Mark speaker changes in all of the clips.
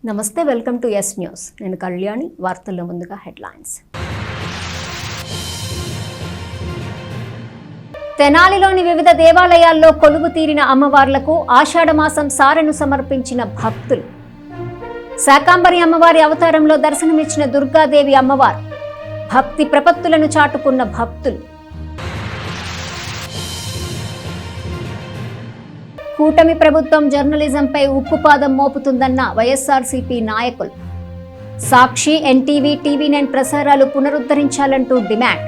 Speaker 1: నమస్తే, welcome to yes news. నేను కళ్యాణి. వార్తల్లో ముందుగా హెడ్లైన్స్. తెనాలిలోని వివిధ దేవాలయాల్లో కొలువు తీరిన అమ్మవార్లకు ఆషాఢమాసం సారెను సమర్పించిన భక్తులు. శాకాంబరి అమ్మవారి అవతారంలో దర్శనమిచ్చిన దుర్గాదేవి అమ్మవారు. భక్తి ప్రపత్తులను చాటుకున్న భక్తులు. కూటమి ప్రభుత్వం జర్నలిజంపై ఉక్కుపాదం మోపుతుందన్న వైఎస్ఆర్సీపీ నాయకులు. సాక్షి, ఎన్టీవీ, టీవీ9 ప్రసారాలు పునరుద్ధరించాలంటూ డిమాండ్.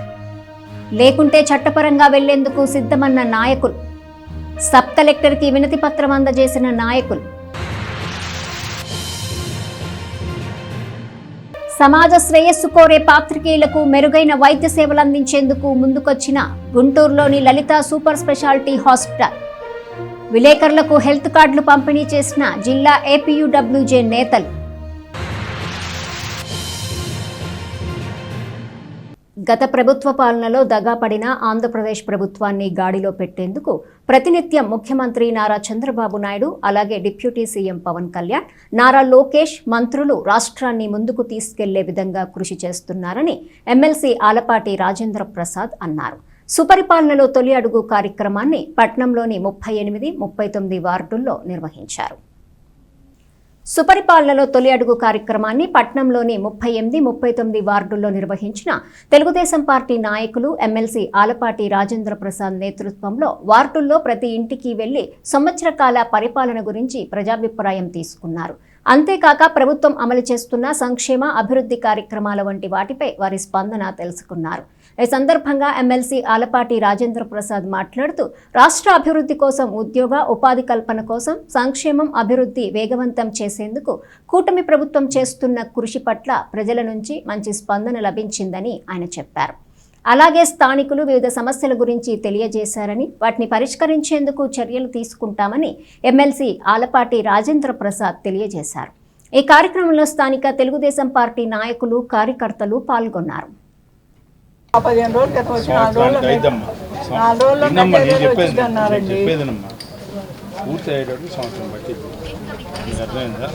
Speaker 1: లేకుంటే చట్టపరంగా వెళ్లేందుకు సిద్ధమన్న నాయకులు. సబ్ కలెక్టర్కి వినతి పత్రం అందజేసిన నాయకులు. సమాజ శ్రేయస్సు కోరే పాత్రికేయులకు మెరుగైన వైద్య సేవలు అందించేందుకు ముందుకొచ్చిన గుంటూరులోని లలిత సూపర్ స్పెషాలిటీ హాస్పిటల్. విలేకరులకు హెల్త్ కార్డులు పంపిణీ చేసిన జిల్లా ఏపీయూడబ్ల్యూజే నేతలు. గత ప్రభుత్వ పాలనలో దగాపడిన ఆంధ్రప్రదేశ్ ప్రభుత్వాన్ని గాడిలో పెట్టేందుకు ప్రతినిత్యం ముఖ్యమంత్రి నారా చంద్రబాబు నాయుడు, అలాగే డిప్యూటీ సీఎం పవన్ కళ్యాణ్, నారా లోకేష్, మంత్రులు రాష్ట్రాన్ని ముందుకు తీసుకెళ్లే విధంగా కృషి చేస్తున్నారని ఎమ్మెల్సీ ఆలపాటి రాజేంద్ర ప్రసాద్ అన్నారు. సుపరిపాలనలో తొలి అడుగు కార్యక్రమాన్ని పట్నంలోని 38, 39 వార్డుల్లో నిర్వహించారు. సుపరిపాలనలో తొలి అడుగు కార్యక్రమాన్ని పట్నంలోని 38, 39 వార్డుల్లో నిర్వహించిన తెలుగుదేశం పార్టీ నాయకులు ఎమ్మెల్సీ ఆలపాటి రాజేంద్ర ప్రసాద్ నేతృత్వంలో వార్డుల్లో ప్రతి ఇంటికి వెళ్లి సంవత్సర కాల పరిపాలన గురించి ప్రజాభిప్రాయం తీసుకున్నారు. అంతేకాక ప్రభుత్వం అమలు చేస్తున్న సంక్షేమ, అభివృద్ధి కార్యక్రమాల వంటి వాటిపై వారి స్పందన తెలుసుకున్నారు. ఈ సందర్భంగా ఎమ్మెల్సీ ఆలపాటి రాజేంద్ర ప్రసాద్ మాట్లాడుతూ రాష్ట్ర అభివృద్ధి కోసం, ఉద్యోగ ఉపాధి కల్పన కోసం, సంక్షేమం, అభివృద్ధి వేగవంతం చేసేందుకు కూటమి ప్రభుత్వం చేస్తున్న కృషి పట్ల ప్రజల నుంచి మంచి స్పందన లభించిందని ఆయన చెప్పారు. అలాగే స్థానికులు వివిధ సమస్యల గురించి తెలియజేశారని, వాటిని పరిష్కరించేందుకు చర్యలు తీసుకుంటామని ఎమ్మెల్సీ ఆలపాటి రాజేంద్ర ప్రసాద్ తెలియజేశారు. ఈ కార్యక్రమంలో స్థానిక తెలుగుదేశం పార్టీ నాయకులు, కార్యకర్తలు పాల్గొన్నారు.
Speaker 2: 15 రోజుల క్రితం వచ్చి 4
Speaker 3: చెప్పేదమ్మా పూర్తి అయ్యేటప్పుడు సంవత్సరం పట్టింది. మీకు అర్థమైందా?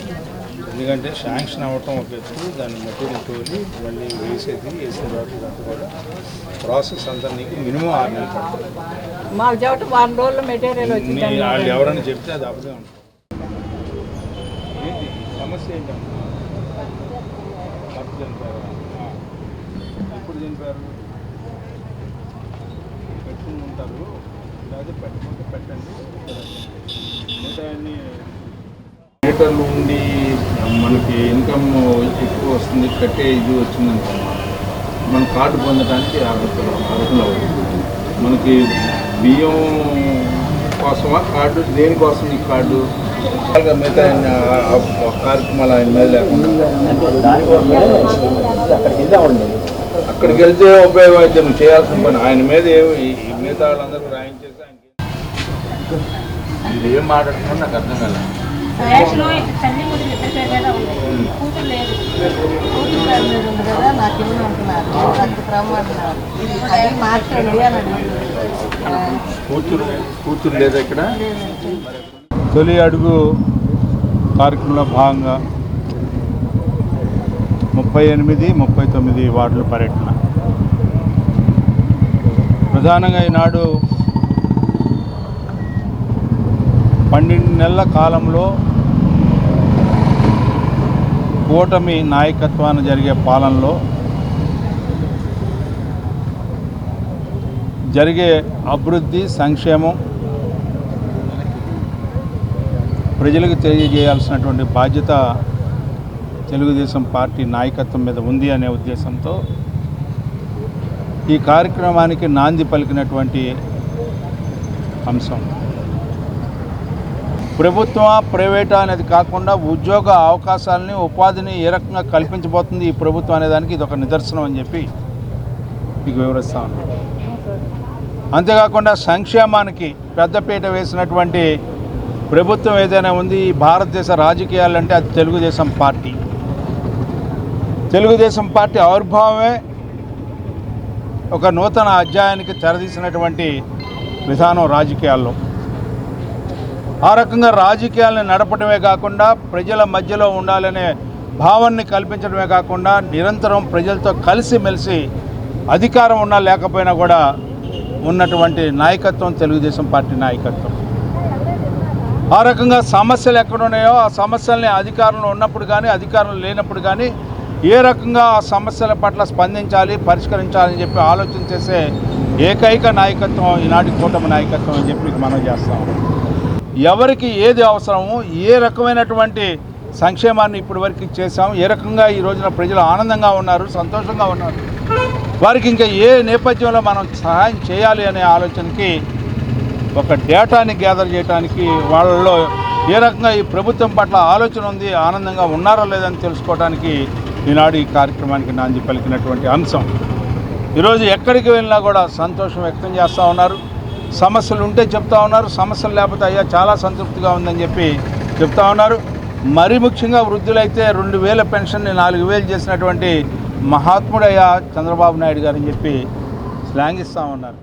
Speaker 3: ఎందుకంటే శాంక్షన్ అవ్వటం ఒక ఎత్తు, దాన్ని మెటీరియల్ తోలి మళ్ళీ వేసిన తర్వాత ఇదంతా కూడా ప్రాసెస్ అంతా నీకు మినిమం 6 నెలలు పడుతుంది.
Speaker 2: మాకు చెప్పడం 4 రోజుల్లో మెటీరియల్ వచ్చింది.
Speaker 3: వాళ్ళు ఎవరైనా చెప్తే అది అప్పుడే ఉంటుంది. ఏంటి సమస్య ఏంటమ్మా? భర్త చనిపోయారు. ఎప్పుడు చనిపోయారు? పెట్టుకుని ఉంటారు, లేదా పెట్టుకుంటే పెట్టండి. మిగతాన్ని థియేటర్లు ఉండి మనకి ఇన్కమ్ ఎక్కువ వస్తుంది, కట్టే ఇది వచ్చిందనుకోమా, మన కార్డు పొందడానికి అర్హులు అవుతుంది. మనకి బియ్యం కోసమా కార్డు? దేనికోసం ఈ కార్డు? మిగతా కార్యక్రమాలు ఆయన మీద లేకుండా అక్కడికి వెళ్తే ఉపయోగం చేయాల్సిన పని ఆయన మీద మిగతా వాళ్ళందరూ రాయించేసి ఆయనకి ఇది ఏం మాట్లాడుతున్నా నాకు అర్థం కాలేదు. కూతురు లేదా ఇక్కడ? తొలి అడుగు కార్యక్రమంలో భాగంగా 38, 39 వార్డుల పర్యటన. ప్రధానంగా ఈనాడు 12 నెలల కాలంలో కూటమి నాయకత్వాన జరిగే పాలనలో జరిగే అభివృద్ధి, సంక్షేమం ప్రజలకు తెలియజేయాల్సినటువంటి బాధ్యత తెలుగుదేశం పార్టీ నాయకత్వం మీద ఉంది అనే ఉద్దేశంతో ఈ కార్యక్రమానికి నాంది పలికినటువంటి అంశం. ప్రభుత్వ, ప్రైవేటా అనేది కాకుండా ఉద్యోగ అవకాశాలని, ఉపాధిని ఏ రకంగా కల్పించబోతుంది ఈ ప్రభుత్వం అనేదానికి ఇది ఒక నిదర్శనం అని చెప్పి మీకు వివరిస్తా ఉన్నాను. అంతేకాకుండా సంక్షేమానికి పెద్దపీట వేసినటువంటి ప్రభుత్వం ఏదైనా ఉంది ఈ భారతదేశ రాజకీయాలంటే అది తెలుగుదేశం పార్టీ. తెలుగుదేశం పార్టీ ఆవిర్భావమే ఒక నూతన అధ్యాయానికి తెరదీసినటువంటి విధానం రాజకీయాల్లో. ఆ రకంగా రాజకీయాలను నడపడమే కాకుండా ప్రజల మధ్యలో ఉండాలనే భావాన్ని కల్పించడమే కాకుండా నిరంతరం ప్రజలతో కలిసిమెలిసి అధికారం ఉన్నా లేకపోయినా కూడా ఉన్నటువంటి నాయకత్వం తెలుగుదేశం పార్టీ నాయకత్వం. ఆ రకంగా సమస్యలు ఎక్కడున్నాయో ఆ సమస్యల్ని అధికారంలో ఉన్నప్పుడు కానీ అధికారంలో లేనప్పుడు కానీ ఏ రకంగా ఆ సమస్యల పట్ల స్పందించాలి, పరిష్కరించాలని చెప్పి ఆలోచన చేసే ఏకైక నాయకత్వం ఈనాటి కూటమి నాయకత్వం అని చెప్పి మనం చేస్తాం. ఎవరికి ఏది అవసరమో ఏ రకమైనటువంటి సంక్షేమాన్ని ఇప్పటివరకు చేశాం, ఏ రకంగా ఈ రోజున ప్రజలు ఆనందంగా ఉన్నారు, సంతోషంగా ఉన్నారు, వారికి ఇంకా ఏ నేపథ్యంలో మనం సహాయం చేయాలి అనే ఆలోచనకి ఒక డేటాని గ్యాదర్ చేయడానికి వాళ్ళలో ఏ రకంగా ఈ ప్రభుత్వం పట్ల ఆలోచన ఉంది, ఆనందంగా ఉన్నారో లేదని తెలుసుకోవడానికి ఈనాడు ఈ కార్యక్రమానికి నాంది పలికినటువంటి అంశం. ఈరోజు ఎక్కడికి వెళ్ళినా కూడా సంతోషం వ్యక్తం చేస్తూ ఉన్నారు. సమస్యలు ఉంటే చెప్తా ఉన్నారు, సమస్యలు లేకపోతే అయ్యా చాలా సంతృప్తిగా ఉందని చెప్పి చెప్తా ఉన్నారు. మరీ ముఖ్యంగా వృద్ధులైతే 2000 పెన్షన్ని 4000 చేసినటువంటి మహాత్ముడయ్యా చంద్రబాబు నాయుడు గారు అని చెప్పి శ్లాఘిస్తూ ఉన్నారు.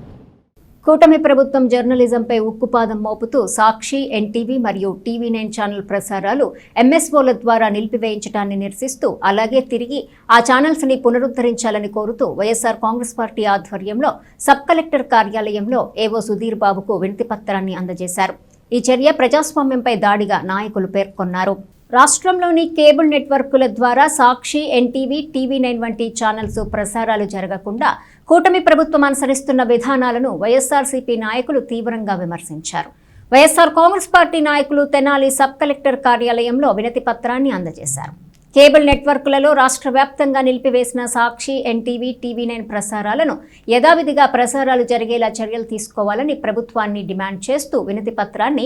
Speaker 1: కూటమి ప్రభుత్వం జర్నలిజంపై ఉక్కుపాదం మోపుతూ సాక్షి, ఎన్టీవీ మరియు టీవీ9 ఛానల్ ప్రసారాలు ఎంఎస్ఓల ద్వారా నిలిపివేయించడాన్ని నిరసిస్తూ అలాగే తిరిగి ఆ ఛానల్స్ ని పునరుద్ధరించాలని కోరుతూ వైఎస్ఆర్ కాంగ్రెస్ పార్టీ ఆధ్వర్యంలో సబ్ కలెక్టర్ కార్యాలయంలో ఏవో సుధీర్ బాబుకు వినతిపత్రాన్ని అందజేశారు. ఈ చర్య ప్రజాస్వామ్యంపై దాడిగా నాయకులు పేర్కొన్నారు. రాష్ట్రంలోని కేబుల్ నెట్వర్కుల ద్వారా సాక్షి, ఎన్టీవీ, టీవీ9 వంటి ఛానల్స్ ప్రసారాలు జరగకుండా కూటమి ప్రభుత్వం అనుసరిస్తున్న విధానాలను వైఎస్ఆర్సీపీ నాయకులు తీవ్రంగా విమర్శించారు. వైఎస్ఆర్ కాంగ్రెస్ పార్టీ నాయకులు తెనాలి సబ్ కలెక్టర్ కార్యాలయంలో వినతి పత్రాన్ని అందజేశారు. కేబుల్ నెట్వర్కులలో రాష్ట్ర వ్యాప్తంగా నిలిపివేసిన సాక్షి, ఎన్టీవీ, టీవీ9 ప్రసారాలను యథావిధిగా ప్రసారాలు జరిగేలా చర్యలు తీసుకోవాలని ప్రభుత్వాన్ని డిమాండ్ చేస్తూ వినతి పత్రాన్ని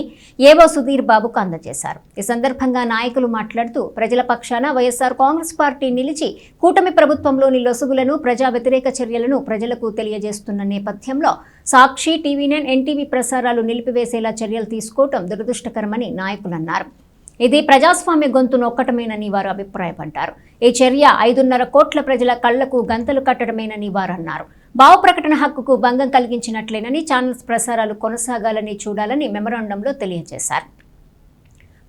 Speaker 1: ఏవో సుధీర్ బాబుకు అందజేశారు. ఈ సందర్భంగా నాయకులు మాట్లాడుతూ ప్రజల పక్షాన వైఎస్ఆర్ కాంగ్రెస్ పార్టీ నిలిచి కూటమి ప్రభుత్వంలోని లొసుగులను, ప్రజా వ్యతిరేక చర్యలను ప్రజలకు తెలియజేస్తున్న నేపథ్యంలో సాక్షి, టీవీ9, ఎన్టీవీ ప్రసారాలు నిలిపివేసేలా చర్యలు తీసుకోవడం దురదృష్టకరమని నాయకులు అన్నారు. ఇది ప్రజాస్వామ్య గొంతు నొక్కటమేనని వారు అభిప్రాయపడ్డారు. ఈ చర్య 5.5 కోట్ల ప్రజల కళ్లకు గంతలు కట్టడమేనని వారు అన్నారు. భావ ప్రకటన హక్కుకు భంగం కలిగించినట్లేనని, ఛానల్స్ ప్రసారాలు కొనసాగాలని చూడాలని మెమరాండంలో తెలియజేశారు.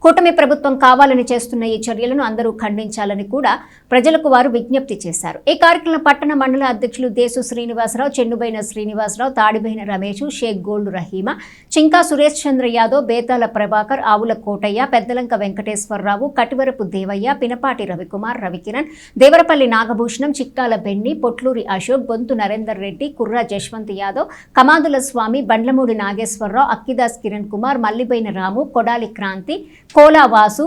Speaker 1: కూటమి ప్రభుత్వం కావాలని చేస్తున్న ఈ చర్యలను అందరూ ఖండించాలని కూడా ప్రజలకు వారు విజ్ఞప్తి చేశారు. ఈ కార్యక్రమంలో పట్టణ మండల అధ్యక్షులు దేశు శ్రీనివాసరావు, చెన్నుబైన శ్రీనివాసరావు, తాడిబైన రమేష్, షేక్ గోల్డ్ రహీమా, చింకా సురేష్ చంద్ర యాదవ్, బేతాల ప్రభాకర్, ఆవుల కోటయ్య, పెద్దలంక వెంకటేశ్వరరావు, కటివరపు దేవయ్య, పినపాటి రవికుమార్, రవికిరణ్, దేవరపల్లి నాగభూషణం, చిక్కాల బెన్ని, పొట్లూరి అశోక్, బొంతు నరేందర్ రెడ్డి, కుర్రా జశ్వంత్ యాదవ్, కమాదుల స్వామి, బండ్లమూడి నాగేశ్వరరావు, అక్కిదాస్ కిరణ్ కుమార్, మల్లిబైన రాము, కొడాలి క్రాంతి, కోలా వాసు,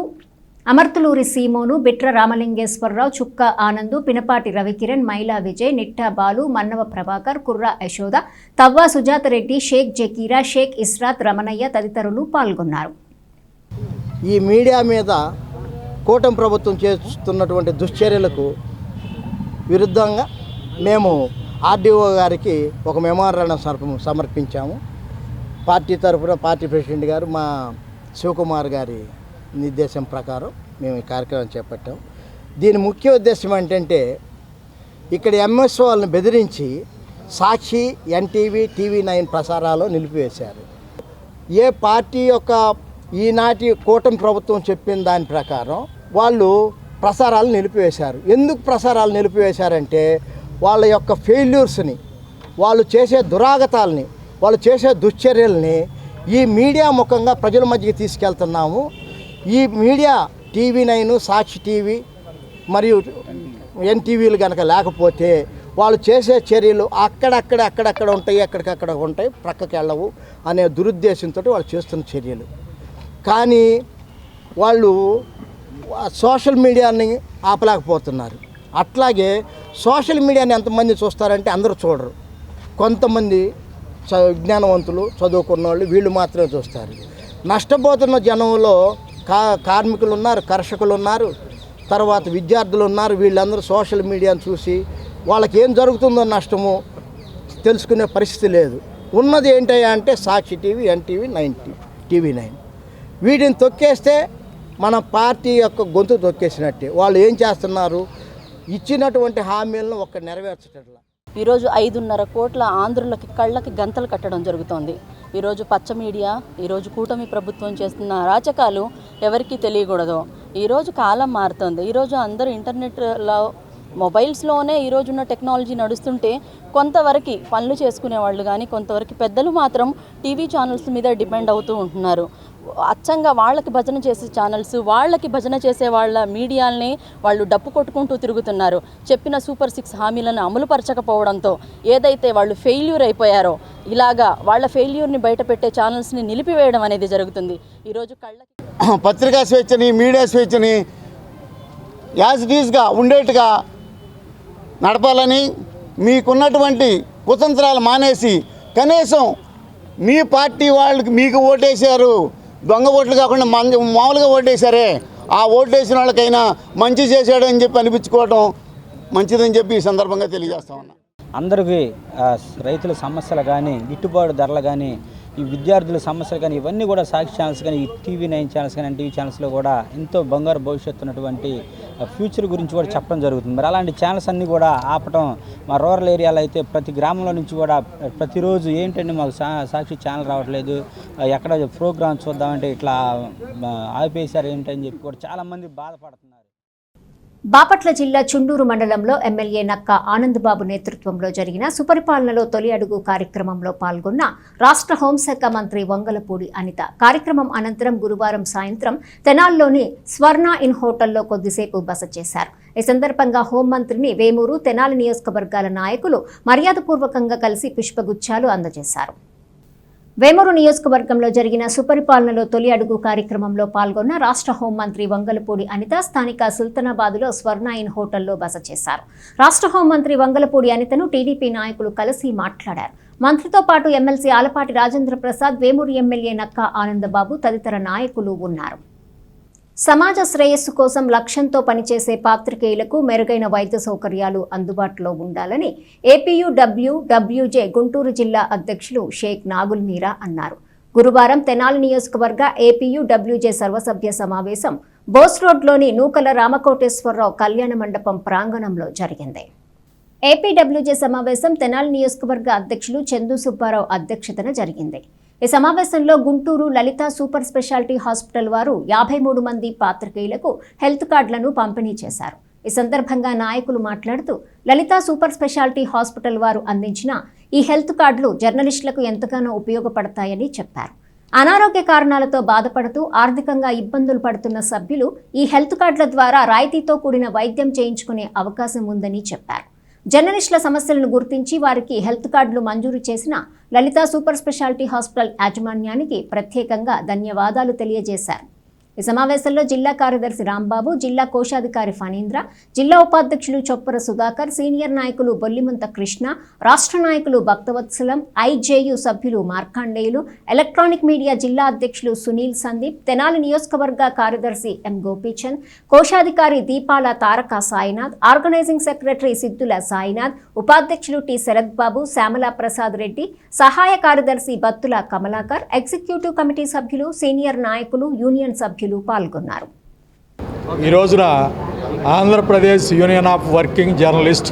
Speaker 1: అమర్తులూరి సీమోను, బిట్ర రామలింగేశ్వరరావు, చుక్క ఆనందు, పినపాటి రవికిరణ్, మైలా విజయ్, నిట్టా బాలు, మన్నవ ప్రభాకర్, కుర్రా యశోద, తవ్వా సుజాత రెడ్డి, షేక్ జకీరా, షేక్ ఇస్రాత్, రమణయ్య తదితరులు పాల్గొన్నారు.
Speaker 4: ఈ మీడియా మీద కూటమి ప్రభుత్వం చేస్తున్నటువంటి దుశ్చర్యలకు విరుద్ధంగా మేము ఆర్డీఓ గారికి ఒక మెమోరాండం సమర్పించాము. పార్టీ తరఫున పార్టీ ప్రెసిడెంట్ గారు మా శివకుమార్ గారి నిర్దేశం ప్రకారం మేము ఈ కార్యక్రమం చేపట్టాం. దీని ముఖ్య ఉద్దేశం ఏంటంటే ఇక్కడ ఎంఎస్ఓ వాళ్ళని బెదిరించి సాక్షి, ఎన్టీవీ, టీవీ9 ప్రసారాలు నిలిపివేశారు. ఏ పార్టీ యొక్క ఈనాటి కూటమి ప్రభుత్వం చెప్పిన దాని ప్రకారం వాళ్ళు ప్రసారాలు నిలిపివేశారు. ఎందుకు ప్రసారాలు నిలిపివేశారంటే వాళ్ళ యొక్క ఫెయిల్యూర్స్ని, వాళ్ళు చేసే దురాగతాలని, వాళ్ళు చేసే దుశ్చర్యల్ని ఈ మీడియా ముఖంగా ప్రజల మధ్యకి తీసుకెళ్తున్నాము. ఈ మీడియా టీవీ9, సాక్షి టీవీ మరియు ఎన్టీవీలు కనుక లేకపోతే వాళ్ళు చేసే చర్యలు అక్కడక్కడ ఉంటాయి, ఎక్కడికక్కడ ఉంటాయి, ప్రక్కకి వెళ్ళవు అనే దురుద్దేశంతో వాళ్ళు చేస్తున్న చర్యలు. కానీ వాళ్ళు సోషల్ మీడియాని ఆపలేకపోతున్నారు. అట్లాగే సోషల్ మీడియాని ఎంతమంది చూస్తారంటే అందరూ చూడరు. కొంతమంది విజ్ఞానవంతులు, చదువుకున్న వాళ్ళు, వీళ్ళు మాత్రమే చూస్తారు. నష్టపోతున్న జనంలో కార్మికులు ఉన్నారు, కర్షకులు ఉన్నారు, తర్వాత విద్యార్థులు ఉన్నారు. వీళ్ళందరూ సోషల్ మీడియాను చూసి వాళ్ళకి ఏం జరుగుతుందో నష్టము తెలుసుకునే పరిస్థితి లేదు. ఉన్నది ఏంటయ్యా అంటే సాక్షి టీవీ, ఎన్టీవీ, టీవీ9 వీటిని తొక్కేస్తే మన పార్టీ యొక్క గొంతు తొక్కేసినట్టే. వాళ్ళు ఏం చేస్తున్నారు, ఇచ్చినటువంటి హామీలను ఒక్క నెరవేర్చట్లా.
Speaker 5: ఈరోజు 5.5 కోట్ల ఆంధ్రులకి కళ్ళకి గంతలు కట్టడం జరుగుతోంది. ఈరోజు పచ్చ మీడియా, ఈరోజు కూటమి ప్రభుత్వం చేస్తున్న అరాచకాలు ఎవరికీ తెలియకూడదు. ఈరోజు కాలం మారుతుంది. ఈరోజు అందరూ ఇంటర్నెట్లో మొబైల్స్లోనే ఈరోజున్న టెక్నాలజీ నడుస్తుంటే కొంతవరకు పనులు చేసుకునే వాళ్ళు కానీ కొంతవరకు పెద్దలు మాత్రం టీవీ ఛానల్స్ మీద డిపెండ్ అవుతూ ఉంటున్నారు. అచ్చంగా వాళ్ళకి భజన చేసే ఛానల్స్, వాళ్ళకి భజన చేసే వాళ్ళ మీడియాల్ని వాళ్ళు డప్పు కొట్టుకుంటూ తిరుగుతున్నారు. చెప్పిన సూపర్ 6 హామీలను అమలుపరచకపోవడంతో ఏదైతే వాళ్ళు ఫెయిల్యూర్ అయిపోయారో ఇలాగా వాళ్ళ ఫెయిల్యూర్ని బయటపెట్టే ఛానల్స్ని నిలిపివేయడం అనేది జరుగుతుంది. ఈరోజు
Speaker 6: పత్రికా స్వేచ్ఛని, మీడియా స్వేచ్ఛని యాజ్ ఇట్ ఈజ్గా ఉండేట్టుగా నడపాలని, మీకున్నటువంటి కుతంత్రాలు మానేసి కనీసం మీ పార్టీ వాళ్ళకి మీకు ఓటేశారు, దొంగ ఓట్లు కాకుండా మామూలుగా ఓటేశారే, ఆ ఓటేసిన వాళ్ళకైనా మంచి చేశాడని చెప్పి అనిపించుకోవడం మంచిదని చెప్పి ఈ సందర్భంగా తెలియజేస్తా ఉన్నా.
Speaker 7: అందరికీ రైతుల సమస్యలు కానీ, గిట్టుబాటు ధరలు కానీ, ఈ విద్యార్థుల సమస్యలు కానీ, ఇవన్నీ కూడా సాక్షి ఛానల్స్ కానీ, ఈ TV9 ఛానల్స్ కానీ, టీవీ ఛానల్స్లో కూడా ఎంతో బంగారు భవిష్యత్తు ఉన్నటువంటి ఫ్యూచర్ గురించి కూడా చెప్పడం జరుగుతుంది. మరి అలాంటి ఛానల్స్ అన్నీ కూడా ఆపటం, మా రూరల్ ఏరియాలో అయితే ప్రతి గ్రామంలో నుంచి కూడా ప్రతిరోజు ఏంటంటే మాకు సాక్షి ఛానల్ రావట్లేదు, ఎక్కడ ప్రోగ్రామ్ చూద్దామంటే ఇట్లా ఆపేశారు ఏంటని చెప్పి కూడా చాలామంది బాధపడుతున్నారు.
Speaker 1: బాపట్ల జిల్లా చుండూరు మండలంలో ఎమ్మెల్యే నక్కా ఆనందబాబు నేతృత్వంలో జరిగిన సుపరిపాలనలో తొలి అడుగు కార్యక్రమంలో పాల్గొన్న రాష్ట్ర హోంశాఖ మంత్రి వంగలపూడి అనిత కార్యక్రమం అనంతరం గురువారం సాయంత్రం తెనాలిలోని స్వర్ణ ఇన్ హోటల్లో కొద్దిసేపు బస చేశారు. ఈ సందర్భంగా హోంమంత్రిని వేమూరు, తెనాలి నియోజకవర్గాల నాయకులు మర్యాదపూర్వకంగా కలిసి పుష్పగుచ్చాలు అందజేశారు. వేమూరు నియోజకవర్గంలో జరిగిన సుపరిపాలనలో తొలి అడుగు కార్యక్రమంలో పాల్గొన్న రాష్ట్ర హోంమంత్రి వంగలపూడి అనిత స్థానిక సుల్తానాబాద్లో స్వర్ణ ఇన్ హోటల్లో బస చేశారు. రాష్ట్ర హోంమంత్రి వంగలపూడి అనితను టీడీపీ నాయకులు కలిసి మాట్లాడారు. మంత్రితో పాటు ఎమ్మెల్సీ ఆలపాటి రాజేంద్ర ప్రసాద్, వేమూరు ఎమ్మెల్యే నక్కా ఆనందబాబు తదితర నాయకులు ఉన్నారు. సమాజ శ్రేయస్సు కోసం లక్ష్యంతో పనిచేసే పాత్రికేయులకు మెరుగైన వైద్య సౌకర్యాలు అందుబాటులో ఉండాలని ఏపీయూడబ్ల్యూజే గుంటూరు జిల్లా అధ్యక్షులు షేక్ నాగుల్ మీరా అన్నారు. గురువారం తెనాలి నియోజకవర్గ ఏపీయూడబ్ల్యూజే సర్వసభ్య సమావేశం బోస్ రోడ్లోని నూకల రామకోటేశ్వరరావు కళ్యాణ మండపం ప్రాంగణంలో జరిగింది. ఏపీడబ్ల్యూజే సమావేశం తెనాలి నియోజకవర్గ అధ్యక్షులు చందు సుబ్బారావు అధ్యక్షతన జరిగింది. ఈ సమావేశంలో గుంటూరు లలిత సూపర్ స్పెషాలిటీ హాస్పిటల్ వారు 53 మంది పాత్రికేయులకు హెల్త్ కార్డులను పంపిణీ చేశారు. ఈ సందర్భంగా నాయకులు మాట్లాడుతూ లలిత సూపర్ స్పెషాలిటీ హాస్పిటల్ వారు అందించిన ఈ హెల్త్ కార్డులు జర్నలిస్టులకు ఎంతగానో ఉపయోగపడతాయని చెప్పారు. అనారోగ్య కారణాలతో బాధపడుతూ ఆర్థికంగా ఇబ్బందులు పడుతున్న సభ్యులు ఈ హెల్త్ కార్డుల ద్వారా రాయితీతో కూడిన వైద్యం చేయించుకునే అవకాశం ఉందని చెప్పారు. జర్నలిస్టుల సమస్యలను గుర్తించి వారికి హెల్త్ కార్డులు మంజూరు చేసిన లలిత సూపర్ స్పెషాలిటీ హాస్పిటల్ యాజమాన్యానికి ప్రత్యేకంగా ధన్యవాదాలు తెలియజేశారు. ఈ సమావేశంలో జిల్లా కార్యదర్శి రాంబాబు, జిల్లా కోశాధికారి ఫణీంద్ర, జిల్లా ఉపాధ్యక్షులు చొప్పర సుధాకర్, సీనియర్ నాయకులు బొల్లిమంత కృష్ణ, రాష్ట్ర నాయకులు భక్తవత్సలం, ఐజేయు సభ్యులు మార్కాండేయులు, ఎలక్ట్రానిక్ మీడియా జిల్లా అధ్యక్షులు సునీల్ సందీప్, తెనాలి నియోజకవర్గ కార్యదర్శి ఎం గోపీచంద్, కోశాధికారి దీపాల తారక సాయినాథ్, ఆర్గనైజింగ్ సెక్రటరీ సిద్దుల సాయినాథ్, ఉపాధ్యక్షులు టి శరత్ బాబు, శ్యామల ప్రసాద్ రెడ్డి, సహాయ కార్యదర్శి బత్తుల కమలాకర్, ఎగ్జిక్యూటివ్ కమిటీ సభ్యులు, సీనియర్ నాయకులు, యూనియన్ సభ్యులు పాల్గొన్నారు.
Speaker 8: ఈ రోజున Andhra Pradesh union of working journalist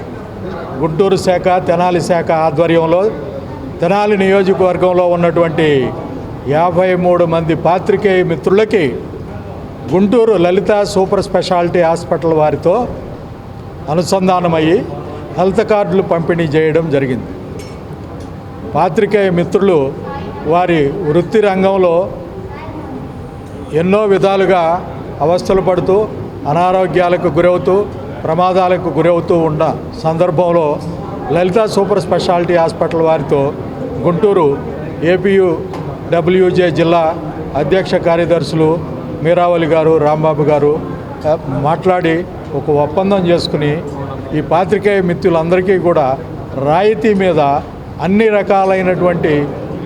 Speaker 8: Guntur శాఖ, తెనాలి శాఖ ఆధ్వర్యంలో తెనాలి నియోజకవర్గంలో ఉన్నటువంటి 53 మంది పాత్రికేయ మిత్రులకి గుంటూరు లలిత సూపర్ స్పెషాలిటీ హాస్పిటల్ వారితో అనుసంధానమయ్యి హెల్త్ కార్డులు పంపిణీ చేయడం జరిగింది. పాత్రికేయ మిత్రులు వారి వృత్తి రంగంలో ఎన్నో విధాలుగా అవస్థలు పడుతూ అనారోగ్యాలకు గురవుతూ ప్రమాదాలకు గురవుతూ ఉన్న సందర్భంలో లలిత సూపర్ స్పెషాలిటీ హాస్పిటల్ వారితో గుంటూరు ఏపీయూడబ్ల్యూజే జిల్లా అధ్యక్ష కార్యదర్శులు మీరావళి గారు, రాంబాబు గారు మాట్లాడి ఒక ఒప్పందం చేసుకుని ఈ పాత్రికేయ మిత్రులందరికీ కూడా రాయితీ మీద అన్ని రకాలైనటువంటి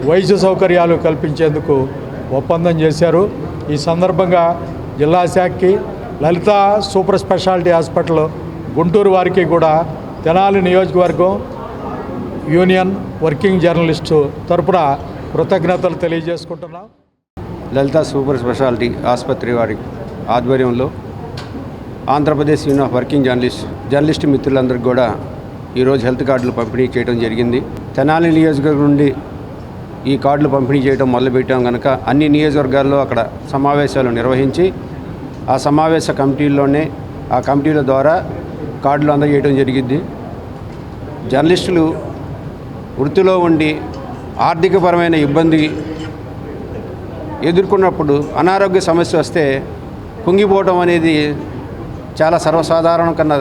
Speaker 8: వైద్య సౌకర్యాలు కల్పించేందుకు ఒప్పందం చేశారు. ఈ సందర్భంగా జిల్లా శాఖకి, లలిత సూపర్ స్పెషాలిటీ హాస్పిటల్ గుంటూరు వారికి కూడా తెనాలి నియోజకవర్గం యూనియన్ వర్కింగ్ జర్నలిస్టు తరపున కృతజ్ఞతలు తెలియజేసుకుంటున్నాం.
Speaker 9: లలిత సూపర్ స్పెషాలిటీ ఆసుపత్రి వారి ఆధ్వర్యంలో Andhra Pradesh union of working journalist మిత్రులందరికీ కూడా ఈరోజు హెల్త్ కార్డులు పంపిణీ చేయడం జరిగింది. తెనాలి నియోజకవర్గం నుండి ఈ కార్డులు పంపిణీ చేయడం మొదలుపెట్టాం కనుక అన్ని నియోజకవర్గాల్లో అక్కడ సమావేశాలు నిర్వహించి ఆ సమావేశ కమిటీల్లోనే ఆ కమిటీల ద్వారా కార్డులు అందజేయడం జరిగింది. జర్నలిస్టులు వృత్తిలో ఉండి ఆర్థికపరమైన ఇబ్బంది ఎదుర్కొన్నప్పుడు అనారోగ్య సమస్య వస్తే కుంగిపోవడం అనేది చాలా సర్వసాధారణం కన్నా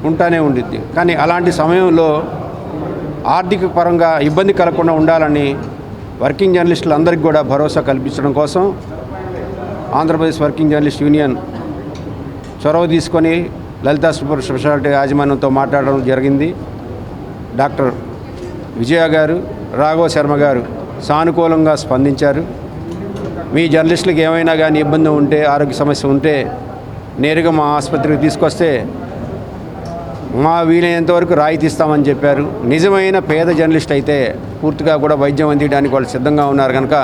Speaker 9: ఉంటానే ఉండిద్ది. కానీ అలాంటి సమయంలో ఆర్థిక పరంగా ఇబ్బంది కలగకుండా ఉండాలని వర్కింగ్ జర్నలిస్టులందరికీ కూడా భరోసా కల్పించడం కోసం ఆంధ్రప్రదేశ్ వర్కింగ్ జర్నలిస్ట్ యూనియన్ చొరవ తీసుకొని లలితా సూపర్ స్పెషాలిటీ యాజమాన్యంతో మాట్లాడడం జరిగింది. డాక్టర్ విజయ గారు, రాఘవ శర్మ గారు సానుకూలంగా స్పందించారు. మీ జర్నలిస్టులకు ఏమైనా కానీ ఇబ్బంది ఉంటే, ఆరోగ్య సమస్య ఉంటే నేరుగా మా ఆసుపత్రికి తీసుకొస్తే మా వీలైనంత వరకు రాయితీ ఇస్తామని చెప్పారు. నిజమైన పేద జర్నలిస్ట్ అయితే పూర్తిగా కూడా వైద్యం అందించడానికి వాళ్ళు సిద్ధంగా ఉన్నారు కనుక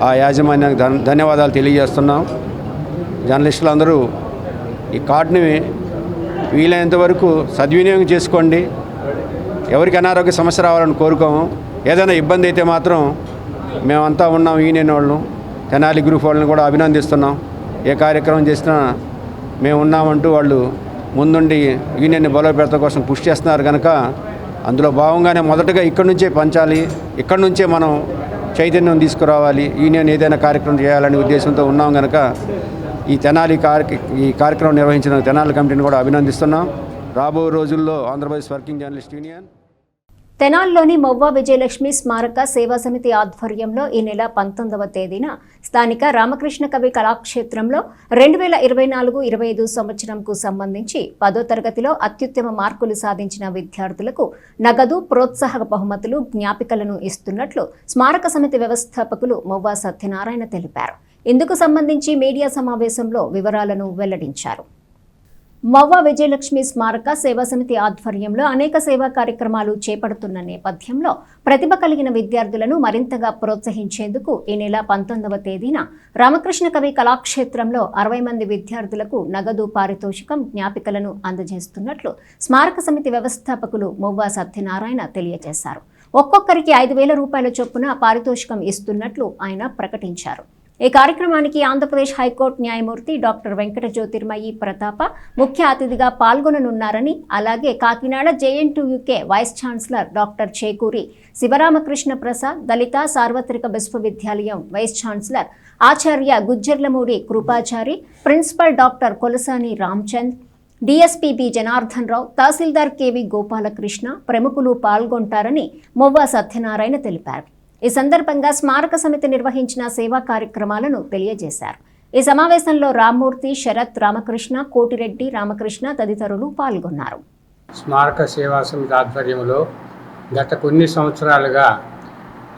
Speaker 9: ఆ యాజమాన్యానికి ధన్యవాదాలు తెలియజేస్తున్నాం. జర్నలిస్టులందరూ ఈ కార్డుని వీలైనంత వరకు సద్వినియోగం చేసుకోండి. ఎవరికి అనారోగ్య సమస్య రావాలని కోరుకోము. ఏదైనా ఇబ్బంది అయితే మాత్రం మేమంతా ఉన్నాం. యూనియన్ వాళ్ళను, తెనాలి గ్రూప్ వాళ్ళని కూడా అభినందిస్తున్నాం. ఏ కార్యక్రమం చేసినా మేము ఉన్నామంటూ వాళ్ళు ముందుండి యూనియన్ని బలోపేతం కోసం కృషి చేస్తున్నారు కనుక అందులో భాగంగానే మొదటగా ఇక్కడి నుంచే పంచాలి, ఇక్కడి నుంచే మనం చైతన్యం తీసుకురావాలి, యూనియన్ ఏదైనా కార్యక్రమం చేయాలనే ఉద్దేశంతో ఉన్నాం కనుక ఈ కార్యక్రమం నిర్వహించిన తెనాలి కమిటీని కూడా అభినందిస్తున్నాం. రాబో రోజుల్లో Andhra Pradesh working journalist union
Speaker 1: తెనాలిలోని Movva Vijayalakshmi స్మారక సేవా సమితి ఆధ్వర్యంలో ఈ నెల 19వ తేదీన స్థానిక రామకృష్ణ కవి కళాక్షేత్రంలో 2024-25 సంవత్సరంకు సంబంధించి 10వ తరగతిలో అత్యుత్తమ మార్కులు సాధించిన విద్యార్థులకు నగదు, ప్రోత్సాహక బహుమతులు, జ్ఞాపికలను ఇస్తున్నట్లు స్మారక సమితి వ్యవస్థాపకులు మొవ్వా సత్యనారాయణ తెలిపారు. ఇందుకు సంబంధించి మీడియా సమావేశంలో వివరాలను వెల్లడించారు. మొవ్వా విజయలక్ష్మి స్మారక సేవా సమితి ఆధ్వర్యంలో అనేక సేవా కార్యక్రమాలు చేపడుతున్న నేపథ్యంలో ప్రతిభ కలిగిన విద్యార్థులను మరింతగా ప్రోత్సహించేందుకు ఈ నెల 19వ తేదీన రామకృష్ణ కవి కళాక్షేత్రంలో 60 మంది విద్యార్థులకు నగదు, పారితోషికం, జ్ఞాపికలను అందజేస్తున్నట్లు స్మారక సమితి వ్యవస్థాపకులు మొవ్వా సత్యనారాయణ తెలియజేశారు. ఒక్కొక్కరికి 5,000 రూపాయల చొప్పున పారితోషికం ఇస్తున్నట్లు ఆయన ప్రకటించారు. ఈ కార్యక్రమానికి ఆంధ్రప్రదేశ్ హైకోర్టు న్యాయమూర్తి డాక్టర్ వెంకట జ్యోతిర్మయి ప్రతాప ముఖ్య అతిథిగా పాల్గొననున్నారని, అలాగే Kakinada JNTUK vice chancellor doctor చేకూరి శివరామకృష్ణ ప్రసాద్, దళిత సార్వత్రిక విశ్వవిద్యాలయం వైస్ ఛాన్సలర్ ఆచార్య Gujjarlamudi Krupachari, principal doctor Kolasani Ramchand, DSP B Janardhan Rao, తహసీల్దార్ KV గోపాలకృష్ణ ప్రముఖులు పాల్గొంటారని మొవ్వా సత్యనారాయణ తెలిపారు. ఈ సందర్భంగా స్మారక సమితి నిర్వహించిన సేవా కార్యక్రమాలను తెలియజేశారు. ఈ సమావేశంలో రామ్మూర్తి, శరత్, రామకృష్ణ, కోటిరెడ్డి రామకృష్ణ తదితరులు పాల్గొన్నారు.
Speaker 10: స్మారక సేవా సమితి ఆధ్వర్యంలో గత కొన్ని సంవత్సరాలుగా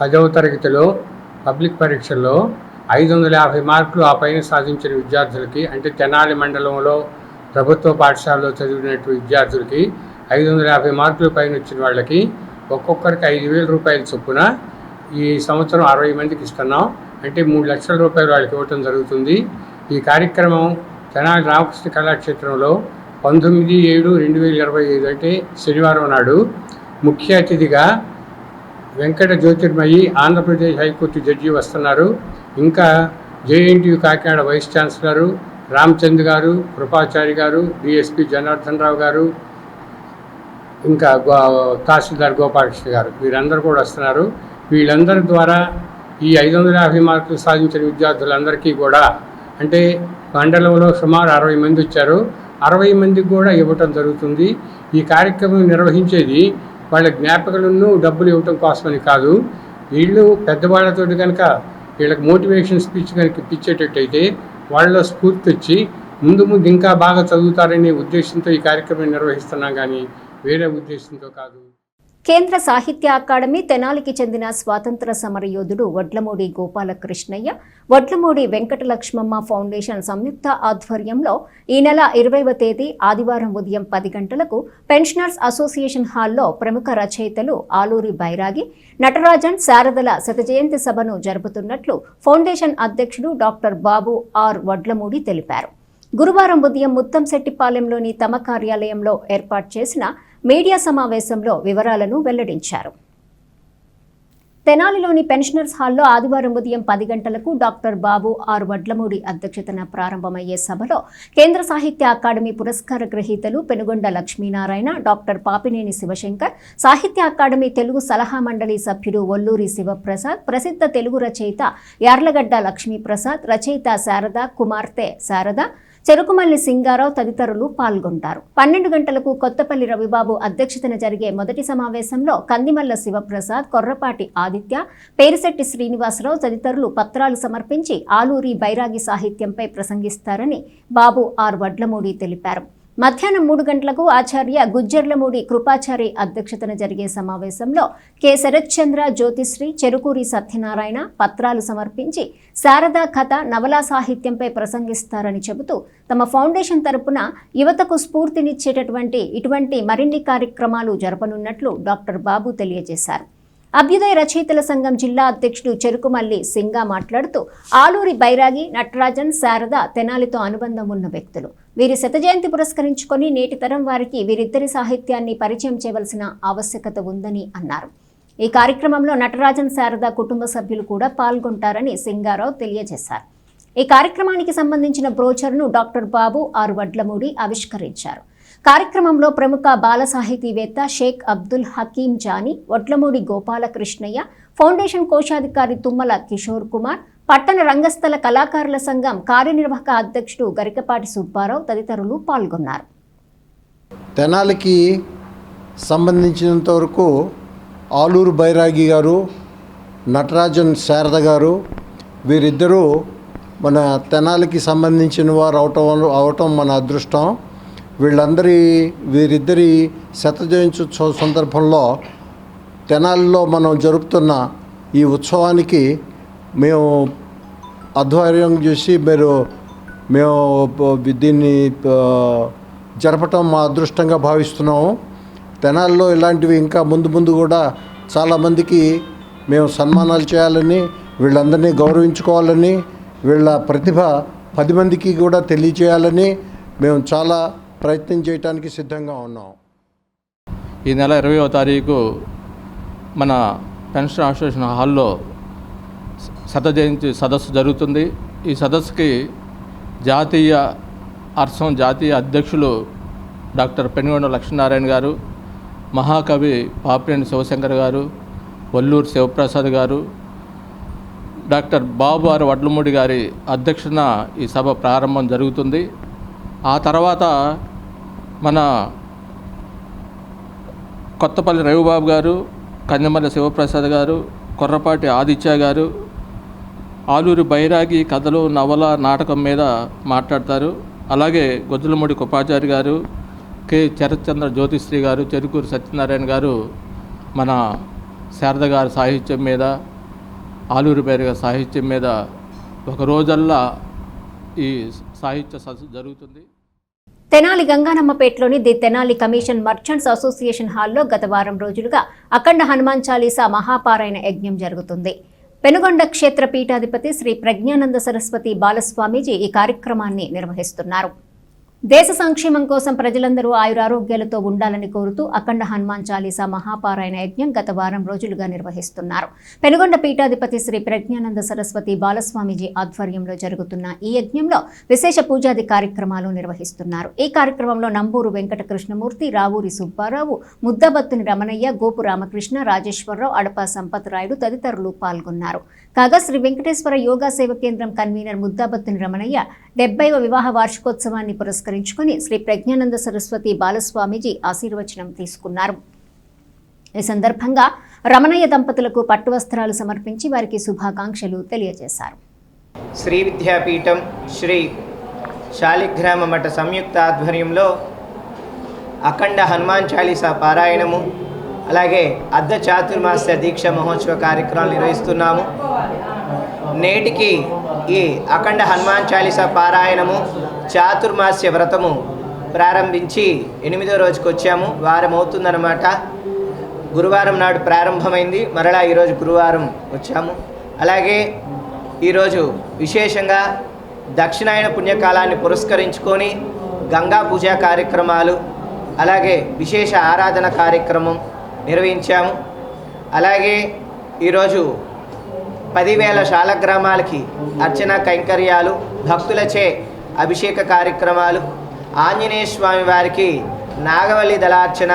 Speaker 10: 10వ తరగతిలో పబ్లిక్ పరీక్షల్లో 550 మార్కులు ఆ పైన సాధించిన విద్యార్థులకి, అంటే తెనాలి మండలంలో ప్రభుత్వ పాఠశాలలో చదివినటువంటి విద్యార్థులకి 550 మార్కుల పైన వచ్చిన వాళ్ళకి ఒక్కొక్కరికి 5,000 రూపాయల చొప్పున ఈ సంవత్సరం 60 మందికి ఇస్తున్నాం. అంటే 3 లక్షల రూపాయలు వాళ్ళకి ఇవ్వటం జరుగుతుంది. ఈ కార్యక్రమం తెనాలి రామకృష్ణ కళాక్షేత్రంలో 19/7/2025 అంటే శనివారం నాడు ముఖ్య అతిథిగా వెంకట జ్యోతిర్మయి ఆంధ్రప్రదేశ్ హైకోర్టు జడ్జి వస్తున్నారు. ఇంకా JNTU Kakinada vice chancellor Ramchand గారు, కృపాచారి గారు, DSP జనార్దన్ రావు గారు, ఇంకా తహసీల్దార్ గోపాలకృష్ణ గారు, వీరందరూ కూడా వస్తున్నారు. వీళ్ళందరి ద్వారా ఈ 550 మార్కులు సాధించిన విద్యార్థులందరికీ కూడా, అంటే మండలంలో సుమారు 60 మంది వచ్చారు, 60 మందికి కూడా ఇవ్వటం జరుగుతుంది. ఈ కార్యక్రమం నిర్వహించేది వాళ్ళ జ్ఞాపకాలను డబ్బులు ఇవ్వటం కోసమని కాదు. వీళ్ళు పెద్దవాళ్ళతో కనుక వీళ్ళకి మోటివేషన్ స్పీచ్ కనుక ఇప్పించేటట్టయితే వాళ్ళలో స్ఫూర్తి వచ్చి ముందు ఇంకా బాగా చదువుతారనే ఉద్దేశంతో ఈ కార్యక్రమం నిర్వహిస్తున్నాం, కానీ వేరే ఉద్దేశంతో కాదు.
Speaker 1: కేంద్ర సాహిత్య అకాడమీ తెనాలికి చెందిన స్వాతంత్ర సమరయోధుడు వడ్లమూడి గోపాలకృష్ణయ్య, వడ్లమూడి వెంకటలక్ష్మమ్మ ఫౌండేషన్ సంయుక్త ఆధ్వర్యంలో ఈ నెల 20వ తేదీ ఆదివారం ఉదయం 10 గంటలకు పెన్షనర్స్ అసోసియేషన్ హాల్లో ప్రముఖ రచయితలు ఆలూరి బైరాగి, నటరాజన్, శారదల శతజయంతి సభను జరుపుతున్నట్లు ఫౌండేషన్ అధ్యక్షుడు డాక్టర్ బాబు ఆర్ వడ్లమూడి తెలిపారు. గురువారం ఉదయం ముత్తంశెట్టిపాలెంలోని తమ కార్యాలయంలో ఏర్పాటు చేసిన మీడియా సమావేశంలో వివరాలను వెల్లడించారు. తెనాలిలోని పెన్షనర్స్ హాల్లో ఆదివారం ఉదయం 10 గంటలకు డాక్టర్ బాబు ఆర్ వడ్లమూడి అధ్యక్షతన ప్రారంభమయ్యే సభలో కేంద్ర సాహిత్య అకాడమీ పురస్కార గ్రహీతలు పెనుగొండ లక్ష్మీనారాయణ, డాక్టర్ పాపినేని శివశంకర్, సాహిత్య అకాడమీ తెలుగు సలహా మండలి సభ్యుడు ఒల్లూరి శివప్రసాద్, ప్రసిద్ధ తెలుగు రచయిత యార్లగడ్డ లక్ష్మీప్రసాద్, రచయిత శారద కుమార్తె శారద, చెరుకుమల్లి సింగారావు తదితరులు పాల్గొంటారు. 12 గంటలకు కొత్తపల్లి రవిబాబు అధ్యక్షతన జరిగే మొదటి సమావేశంలో కందిమల్ల శివప్రసాద్, కొర్రపాటి ఆదిత్య, పేరిశెట్టి శ్రీనివాసరావు తదితరులు పత్రాలు సమర్పించి ఆలూరి బైరాగి సాహిత్యంపై ప్రసంగిస్తారని బాబు ఆర్ వడ్లమూడి తెలిపారు. మధ్యాహ్నం 3 గంటలకు ఆచార్య గుజ్జర్లమూడి కృపాచారి అధ్యక్షతన జరిగే సమావేశంలో కె శరత్చంద్ర, జ్యోతిశ్రీ, చెరుకూరి సత్యనారాయణ పత్రాలు సమర్పించి శారదా కథ, నవలా సాహిత్యంపై ప్రసంగిస్తారని చెబుతూ తమ ఫౌండేషన్ తరపున యువతకు స్ఫూర్తినిచ్చేటటువంటి ఇటువంటి మరిన్ని కార్యక్రమాలు జరపనున్నట్లు డాక్టర్ బాబు తెలియజేశారు. అభ్యుదయ రచయితల సంఘం జిల్లా అధ్యక్షుడు చెరుకుమల్లి సింగా మాట్లాడుతూ ఆలూరి బైరాగి, నటరాజన్, శారద తెనాలితో అనుబంధం ఉన్న వ్యక్తులు. వీరి శతజయంతి పురస్కరించుకొని నేటి తరం వారికి వీరిద్దరి సాహిత్యాన్ని పరిచయం చేయవలసిన ఆవశ్యకత ఉందని అన్నారు. ఈ కార్యక్రమంలో నటరాజన్, శారద కుటుంబ సభ్యులు కూడా పాల్గొంటారని సింగారావు తెలియజేశారు. ఈ కార్యక్రమానికి సంబంధించిన బ్రోచర్ను డాక్టర్ బాబు ఆర్ వడ్లమూడి ఆవిష్కరించారు. కార్యక్రమంలో ప్రముఖ బాల సాహితీవేత్త షేక్ అబ్దుల్ హకీం జానీ, వడ్లమూడి గోపాలకృష్ణయ్య, ఫౌండేషన్ కోశాధికారి తుమ్మల కిషోర్ కుమార్, పట్టణ రంగస్థల కళాకారుల సంఘం కార్యనిర్వాహక అధ్యక్షుడు గరికపాటి సుబ్బారావు తదితరులు పాల్గొన్నారు.
Speaker 11: తెనాలికి సంబంధించినంత వరకు ఆలూరు బైరాగి గారు, నటరాజన్ శారద గారు వీరిద్దరూ మన తెనాలికి సంబంధించిన వారు అవటం మన అదృష్టం. వీరిద్దరి శతజయంత్యోత్సవ సందర్భంలో తెనాలిలో మనం జరుపుతున్న ఈ ఉత్సవానికి మేము ఆధ్వర్యం చేసి మేము దీన్ని జరపటం మా అదృష్టంగా భావిస్తున్నాము. తెనాలిలో ఇలాంటివి ఇంకా ముందు కూడా చాలామందికి మేము సన్మానాలు చేయాలని, వీళ్ళందరినీ గౌరవించుకోవాలని, వీళ్ళ ప్రతిభ 10 మందికి కూడా తెలియచేయాలని మేము చాలా ప్రయత్నం చేయడానికి సిద్ధంగా ఉన్నాం.
Speaker 12: ఈ నెల 20వ తారీఖు మన పెన్షన్ అసోసియేషన్ హాల్లో శతజయంతి సదస్సు జరుగుతుంది. ఈ సదస్సుకి జాతీయ అధ్యక్షులు డాక్టర్ పెనుగొండ లక్ష్మీనారాయణ గారు, మహాకవి పాపినేని శివశంకర్ గారు, ఒల్లూరు శివప్రసాద్ గారు, డాక్టర్ బాబు ఆర్ వడ్లమూడి గారి అధ్యక్షతన ఈ సభ ప్రారంభం జరుగుతుంది. ఆ తర్వాత మన కొత్తపల్లి రవిబాబు గారు, కందిమల్ల శివప్రసాద్ గారు, కొర్రపాటి ఆదిత్య గారు ఆలూరి బైరాగి కథలు, నవల, నాటకం మీద మాట్లాడతారు. అలాగే గొజ్జలమూడి కృపాచారి గారు, కె శరత్చంద్ర, జ్యోతిశ్రీ గారు, చెరుకూరి సత్యనారాయణ గారు మన శారద గారి సాహిత్యం మీద, ఆలూరి బైరాగి సాహిత్యం మీద ఒక రోజల్లా ఈ సాహిత్య సదస్సు జరుగుతుంది.
Speaker 1: తెనాలి గంగానమ్మపేటలోని the Tenali commission merchants association హాల్లో గత వారం రోజులుగా అఖండ హనుమాన్ చాలీసా మహాపారాయణ యజ్ఞం జరుగుతుంది. పెనుగొండ క్షేత్ర పీఠాధిపతి శ్రీ ప్రజ్ఞానంద సరస్వతి బాలస్వామీజీ ఈ కార్యక్రమాన్ని నిర్వహిస్తున్నారు. దేశ సంక్షేమం కోసం ప్రజలందరూ ఆయురారోగ్యాలతో ఉండాలని కోరుతూ అఖండ హనుమాన్ చాలీసా మహాపారాయణ యజ్ఞం గత వారం రోజులుగా నిర్వహిస్తున్నారు. పెనుగొండ పీఠాధిపతి శ్రీ ప్రజ్ఞానంద సరస్వతి బాలస్వామీజీ ఆధ్వర్యంలో జరుగుతున్న ఈ యజ్ఞంలో విశేష పూజాది కార్యక్రమాలు నిర్వహిస్తున్నారు. ఈ కార్యక్రమంలో నంబూరు వెంకట కృష్ణమూర్తి, రావూరి సుబ్బారావు, ముద్దబత్తుని రమణయ్య, గోపు రామకృష్ణ, రాజేశ్వరరావు, అడప సంపత్ రాయుడు తదితరులు పాల్గొన్నారు. కాగా శ్రీ వెంకటేశ్వర యోగా సేవ కేంద్రం కన్వీనర్ ముద్దబత్తుని రమణయ్య 70వ వివాహ వార్షికోత్సవాన్ని పురస్కరించుకుని శ్రీ ప్రజ్ఞానంద సరస్వతి బాలస్వామీజీ ఆశీర్వచనం తీసుకున్నారు. ఈ సందర్భంగా రమణయ్య దంపతులకు పట్టు వస్త్రాలు సమర్పించి వారికి శుభాకాంక్షలు తెలియజేశారు.
Speaker 13: శ్రీ విద్యాపీఠం శ్రీ శాలిగ్రామ మఠ సంయుక్త ఆధ్వర్యంలో అఖండ హనుమాన్ చాలీసా పారాయణము, అలాగే అర్ధ చాతుర్మాస్య దీక్ష మహోత్సవ కార్యక్రమాలు నిర్వహిస్తున్నాము. నేటికి ఈ అఖండ హనుమాన్ చాలీసా పారాయణము, చాతుర్మాస్య వ్రతము ప్రారంభించి 8వ రోజుకి వచ్చాము. వారం అవుతుందన్నమాట. గురువారం నాడు ప్రారంభమైంది, మరలా ఈరోజు గురువారం వచ్చాము. అలాగే ఈరోజు విశేషంగా దక్షిణాయన పుణ్యకాలాన్ని పురస్కరించుకొని గంగా పూజా కార్యక్రమాలు, అలాగే విశేష ఆరాధన కార్యక్రమం నిర్వహించాము. అలాగే ఈరోజు 10,000 శాలగ్రామాలకి అర్చన కైంకర్యాలు, భక్తులచే అభిషేక కార్యక్రమాలు, ఆంజనేయ స్వామి వారికి నాగవల్లి దళార్చన,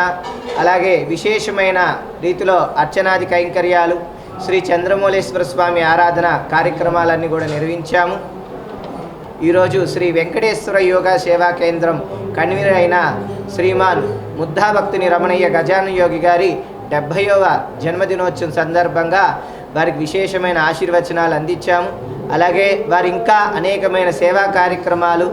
Speaker 13: అలాగే విశేషమైన రీతిలో అర్చనాది కైంకర్యాలు, శ్రీ చంద్రమౌళేశ్వర స్వామి ఆరాధన కార్యక్రమాలన్నీ కూడా నిర్వహించాము. ఈరోజు శ్రీ వెంకటేశ్వర యోగా సేవా కేంద్రం కన్వీనర్ అయిన శ్రీమాన్ ముద్దాభక్తుని రమణయ్య గజాన యోగి గారి 70వ జన్మదినోత్సవం సందర్భంగా వారికి విశేషమైన ఆశీర్వచనాలు అందించాము. అలాగే వారు ఇంకా అనేకమైన సేవా కార్యక్రమాలు,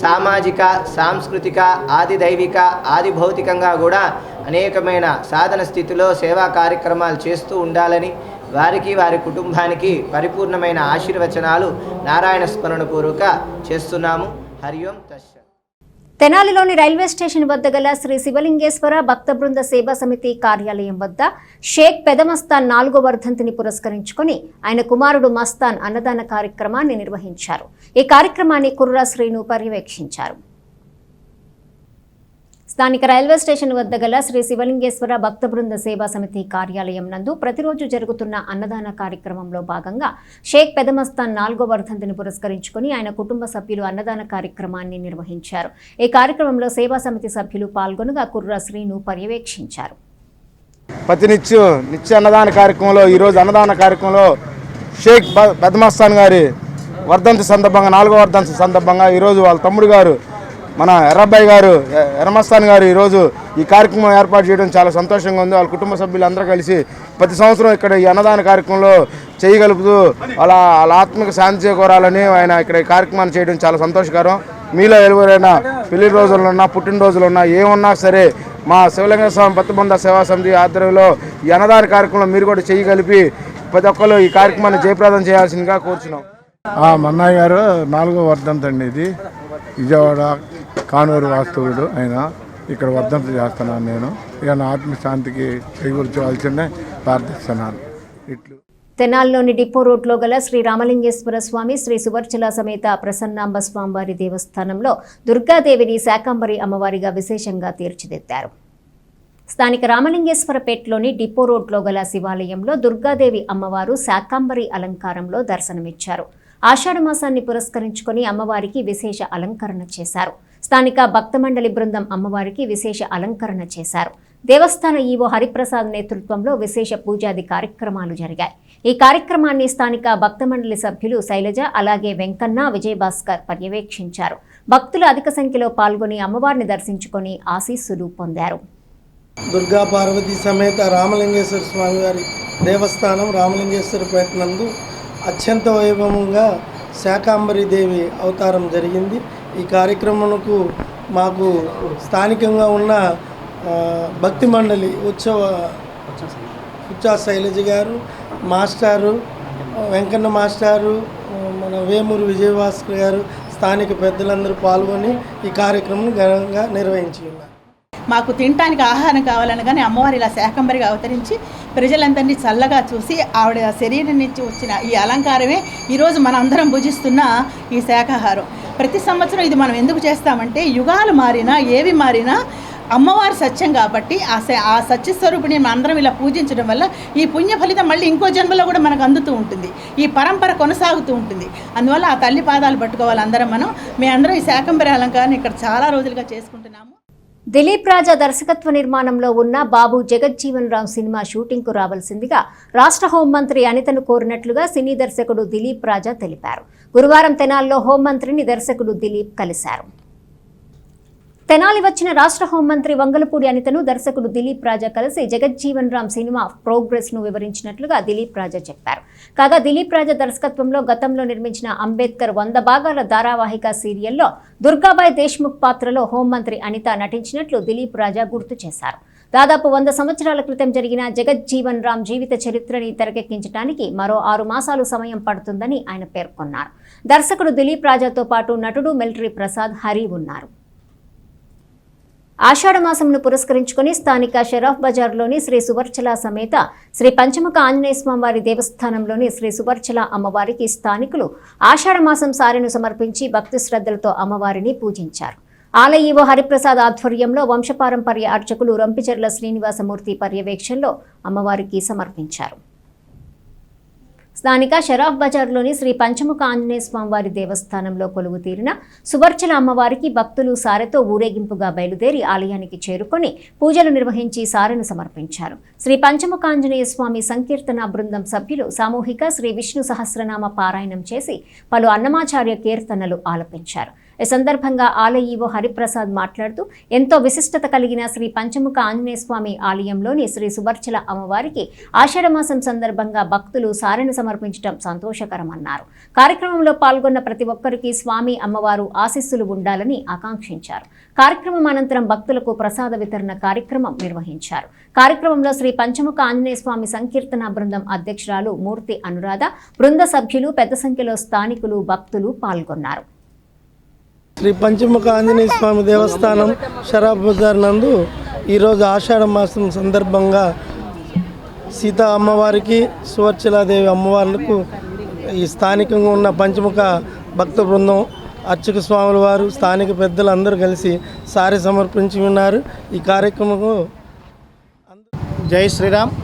Speaker 13: సామాజిక, సాంస్కృతిక, ఆది దైవిక, ఆది భౌతికంగా కూడా అనేకమైన సాధన స్థితిలో సేవా కార్యక్రమాలు చేస్తూ ఉండాలని, వారికి వారి కుటుంబానికి పరిపూర్ణమైన ఆశీర్వచనాలు నారాయణ స్మరణ పూర్వక చేస్తున్నాము. హరి ఓం తస్సత్.
Speaker 1: తెనాలిలోని రైల్వే స్టేషన్ వద్ద గల శ్రీ శివలింగేశ్వర భక్త బృంద సేవా సమితి కార్యాలయం వద్ద షేక్ పెదమస్తాన్ 4వ వర్ధంతిని పురస్కరించుకొని ఆయన కుమారుడు మస్తాన్ అన్నదాన కార్యక్రమాన్ని నిర్వహించారు. ఈ కార్యక్రమాన్ని కుర్రా శ్రీను పర్యవేక్షించారు. స్థానిక రైల్వే స్టేషన్ వద్ద గల శ్రీ శివలింగేశ్వర భక్త బృంద సేవా సమితి కార్యాలయం నందు ప్రతిరోజు జరుగుతున్న అన్నదాన కార్యక్రమంలో భాగంగా షేక్ పెదమస్తాన్ 4వ వర్ధంతిని పురస్కరించుకొని ఆయన కుటుంబ సభ్యులు అన్నదాన కార్యక్రమాన్ని నిర్వహించారు. ఈ కార్యక్రమంలో సేవా సమితి సభ్యులు పాల్గొనగా కుర్రా శ్రీను పర్యవేక్షించారు.
Speaker 14: నిత్య అన్నదాన కార్యక్రమంలో ఈరోజు అన్నదాన కార్యక్రమంలో షేక్ పెదమస్తాన్ గారి వర్ధంతి సందర్భంగా 4వ వర్ధంతి సందర్భంగా ఈరోజు వాళ్ళ తమ్ముడు గారు మన ఎర్రబ్బాయి గారు ఎర్రమస్తాన్ గారు ఈరోజు ఈ కార్యక్రమం ఏర్పాటు చేయడం చాలా సంతోషంగా ఉంది. వాళ్ళ కుటుంబ సభ్యులు అందరూ కలిసి ప్రతి సంవత్సరం ఇక్కడ ఈ అన్నదాన కార్యక్రమంలో చేయగలుపుతూ వాళ్ళ ఆత్మక శాంతి చేకూరాలని ఆయన ఇక్కడ ఈ కార్యక్రమాన్ని చేయడం చాలా సంతోషకరం. మీలో ఎవరైనా పెళ్లి రోజులున్నా, పుట్టినరోజులున్నా, ఏమున్నా సరే మా శివలింగ స్వామి భక్త బృంద సేవా సమితి ఆధ్వర్యంలో ఈ అన్నదాన కార్యక్రమంలో మీరు కూడా చేయగలిపి ప్రతి ఒక్కరు ఈ కార్యక్రమాన్ని జయప్రదం చేయాల్సిందిగా కోరుచున్నాం.
Speaker 15: మన్నయ్య గారు 4వ వర్ధంతి అండి. ఇది విజయవాడ కానూరు వాస్తవుడు. ఆయన ఇక్కడ వర్ధంతి చేస్తున్నాను. నేను ఇక నా ఆత్మశాంతికి చేకూర్చవలసిందే ప్రార్థిస్తున్నాను. ఇట్లు
Speaker 1: తెనాల్లోని డిపో రోడ్లో గల శ్రీ రామలింగేశ్వర స్వామి శ్రీ సువర్చల సమేత ప్రసన్నాంబ స్వామివారి దేవస్థానంలో దుర్గాదేవిని శాకంబరి అమ్మవారిగా విశేషంగా తీర్చిదిద్దారు. స్థానిక రామలింగేశ్వరపేటలోని డిపో రోడ్లో గల శివాలయంలో దుర్గాదేవి అమ్మవారు శాకంబరి అలంకారంలో దర్శనమిచ్చారు. ఆషాఢ మాసాన్ని పురస్కరించుకొని అమ్మవారికి విశేష అలంకరణ చేశారు. స్థానిక భక్త మండలి బృందం అమ్మవారికి విశేష అలంకరణ చేశారు. దేవస్థాన ఈవో హరిప్రసాద్ నేతృత్వంలో విశేష పూజాది కార్యక్రమాలు జరిగాయి. ఈ కార్యక్రమాన్ని స్థానిక భక్త మండలి సభ్యులు శైలజ, అలాగే వెంకన్న, విజయభాస్కర్ పర్యవేక్షించారు. భక్తులు అధిక సంఖ్యలో పాల్గొని అమ్మవారిని దర్శించుకొని ఆశీస్సులు పొందారు.
Speaker 16: దుర్గా పార్వతీ సమేత రామలింగేశ్వర స్వామి వారి దేవస్థానం రామలింగేశ్వరపేట నందు అత్యంత వైభవంగా శాకంబరి దేవి అవతారం జరిగింది. ఈ కార్యక్రమంకు మాకు స్థానికంగా ఉన్న భక్తి మండలి ఉచ్చా శైలజ గారు, మాస్టారు వెంకన్న మాస్టారు, మన వేమూరు విజయభాస్కర్ గారు, స్థానిక పెద్దలందరూ పాల్గొని ఈ కార్యక్రమం ఘనంగా నిర్వహించి ఉన్నారు.
Speaker 17: మాకు తినటానికి ఆహారం కావాలని కానీ అమ్మవారు ఇలా శాకంబరిగా అవతరించి ప్రజలందరినీ చల్లగా చూసి ఆవిడ శరీరం నుంచి వచ్చిన ఈ అలంకారమే ఈరోజు మనం అందరం భుజిస్తున్న ఈ శాకాహారం. ప్రతి సంవత్సరం ఇది మనం ఎందుకు చేస్తామంటే యుగాలు మారినా ఏవి మారినా అమ్మవారు సత్యం కాబట్టి ఆ సత్యస్వరూపిణి మనం అందరం ఇలా పూజించడం వల్ల ఈ పుణ్య ఫలితం మళ్ళీ ఇంకో జన్మలో కూడా మనకు అందుతూ ఉంటుంది. ఈ పరంపర కొనసాగుతూ ఉంటుంది. అందువల్ల ఆ తల్లి పాదాలు పట్టుకోవాలి అందరం. మేమందరం ఈ శాకంబరి అలంకారాన్ని ఇక్కడ చాలా రోజులుగా చేసుకుంటున్నాము.
Speaker 1: దిలీప్ రాజా దర్శకత్వ నిర్మాణంలో ఉన్న బాబు జగజ్జీవన్ రామ్ సినిమా షూటింగ్కు రావాల్సిందిగా రాష్ట్ర హోంమంత్రి అనితను కోరినట్లుగా సినీ దర్శకుడు దిలీప్ రాజా తెలిపారు. గురువారం తెనాలిలో హోంమంత్రిని దర్శకుడు దిలీప్ కలిశారు. తెనాలి వచ్చిన రాష్ట్ర హోంమంత్రి వంగలపూడి అనితను దర్శకుడు దిలీప్ రాజా కలిసి జగజ్జీవన్ రామ్ సినిమా ప్రోగ్రెస్ ను వివరించినట్లుగా దిలీప్ రాజా చెప్పారు. కాగా దిలీప్ రాజా దర్శకత్వంలో గతంలో నిర్మించిన అంబేద్కర్ 100 భాగాల ధారావాహిక సీరియల్లో దుర్గాబాయ్ దేశ్ముఖ్ పాత్రలో హోంమంత్రి అనిత నటించినట్లు దిలీప్ రాజా గుర్తు చేశారు. దాదాపు 100 సంవత్సరాల క్రితం జరిగిన జగజ్జీవన్ రామ్ జీవిత చరిత్రని తెరకెక్కించడానికి మరో 6 మాసాలు సమయం పడుతుందని ఆయన పేర్కొన్నారు. దర్శకుడు దిలీప్ రాజాతో పాటు నటుడు మిలిటరీ ప్రసాద్, హరి ఉన్నారు. ఆషాఢ మాసంను పురస్కరించుకుని స్థానిక షరాఫ్ బజార్లోని శ్రీ సువర్చల సమేత శ్రీ పంచముఖ ఆంజనేయ స్వామివారి దేవస్థానంలోని శ్రీ సువర్చల అమ్మవారికి స్థానికులు ఆషాఢ మాసం సారెను సమర్పించి భక్తి శ్రద్ధలతో అమ్మవారిని పూజించారు. ఆలయ ఈవో హరిప్రసాద్ ఆధ్వర్యంలో వంశపారంపర్య అర్చకులు రంపిచెర్ల శ్రీనివాసమూర్తి పర్యవేక్షణలో అమ్మవారికి సమర్పించారు. స్థానిక షరాఫ్ బజార్లోని శ్రీ పంచముఖ ఆంజనేయ స్వామి వారి దేవస్థానంలో కొలువు తీరిన సువర్చల అమ్మవారికి భక్తులు సారెతో ఊరేగింపుగా బయలుదేరి ఆలయానికి చేరుకొని పూజలు నిర్వహించి సారెను సమర్పించారు. శ్రీ పంచముఖ ఆంజనేయ స్వామి సంకీర్తన బృందం సభ్యులు సామూహిక శ్రీ విష్ణు సహస్రనామ పారాయణం చేసి పలు అన్నమాచార్య కీర్తనలు ఆలపించారు. ఈ సందర్భంగా ఆలయ ఈవో హరిప్రసాద్ మాట్లాడుతూ ఎంతో విశిష్టత కలిగిన శ్రీ పంచముఖ ఆంజనేయ స్వామి ఆలయంలోని శ్రీ సువర్చల అమ్మవారికి ఆషాఢమాసం సందర్భంగా భక్తులు సారెను సమర్పించడం సంతోషకరమన్నారు. కార్యక్రమంలో పాల్గొన్న ప్రతి ఒక్కరికి స్వామి అమ్మవారు ఆశీస్సులు ఉండాలని ఆకాంక్షించారు. కార్యక్రమం అనంతరం భక్తులకు ప్రసాద వితరణ కార్యక్రమం నిర్వహించారు. కార్యక్రమంలో శ్రీ పంచముఖ ఆంజనేయ స్వామి సంకీర్తన బృందం అధ్యక్షురాలు మూర్తి అనురాధ, బృంద సభ్యులు పెద్ద సంఖ్యలో స్థానికులు భక్తులు పాల్గొన్నారు.
Speaker 16: శ్రీ పంచముఖ ఆంజనేయ స్వామి దేవస్థానం షరాఫ్ బజార్ నందు ఈరోజు ఆషాఢ మాసం సందర్భంగా సీతా అమ్మవారికి సువర్చలాదేవి అమ్మవార్లకు ఈ స్థానికంగా ఉన్న పంచముఖ భక్త బృందం, అర్చక స్వాముల వారు, స్థానిక పెద్దలు అందరూ కలిసి సారి సమర్పించి ఉన్నారు. ఈ కార్యక్రమంలో
Speaker 18: జై శ్రీరామ్.